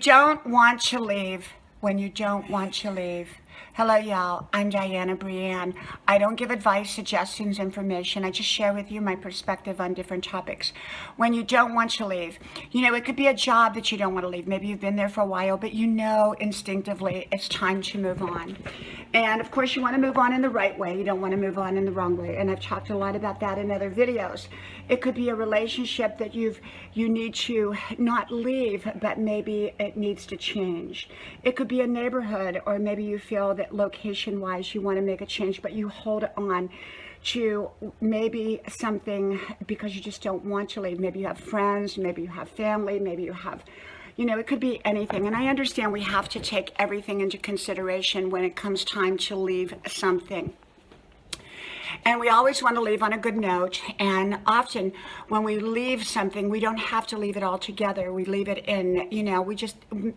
Don't want to leave when you don't want to leave. Hello, y'all. I'm Dianna Brianne. I don't give advice, suggestions, information. I just share with you my perspective on different topics. When you don't want to leave, it could be a job that you don't want to leave. Maybe you've been there for a while, but instinctively it's time to move on. And of course, you want to move on in the right way. You don't want to move on in the wrong way. And I've talked a lot about that in other videos. It could be a relationship that you need to not leave, but maybe it needs to change. It could be a neighborhood, or maybe you feel that location-wise you want to make a change, but you hold on to maybe something because you just don't want to leave. Maybe you have friends, maybe you have family, maybe you have, it could be anything. And I understand we have to take everything into consideration when it comes time to leave something. And we always want to leave on a good note. And often when we leave something, we don't have to leave it all together. We leave it in,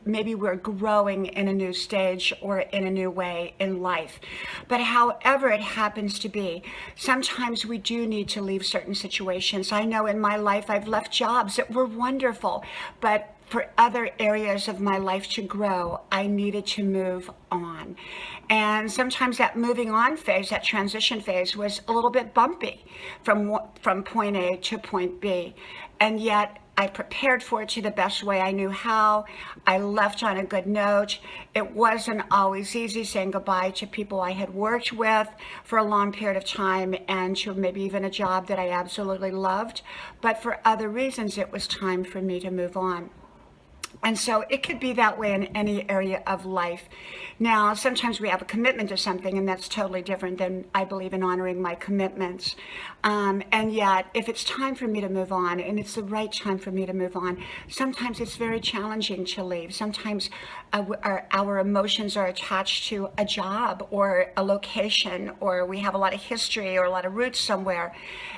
maybe we're growing in a new stage or in a new way in life. But however it happens to be, sometimes we do need to leave certain situations. I know in my life I've left jobs that were wonderful, but for other areas of my life to grow, I needed to move on. And sometimes that moving on phase, that transition phase, was a little bit bumpy from point A to point B. And yet I prepared for it to the best way I knew how. I left on a good note. It wasn't always easy saying goodbye to people I had worked with for a long period of time, and to maybe even a job that I absolutely loved. But for other reasons, it was time for me to move on. And so it could be that way in any area of life. Now, sometimes we have a commitment to something, and that's totally different than I believe in honoring my commitments. And yet, if it's time for me to move on, and it's the right time for me to move on, sometimes it's very challenging to leave. Sometimes our emotions are attached to a job or a location, or we have a lot of history or a lot of roots somewhere.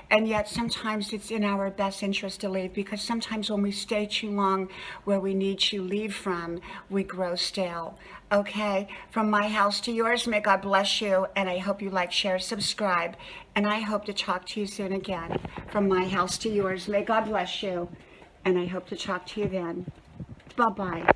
And yet, sometimes it's in our best interest to leave, because sometimes when we stay too long where we need to leave from, we grow stale. Okay, from my house to yours, may God bless you, and I hope you like, share, subscribe, and I hope to talk to you soon again. From my house to yours, may God bless you, and I hope to talk to you then. Bye-bye.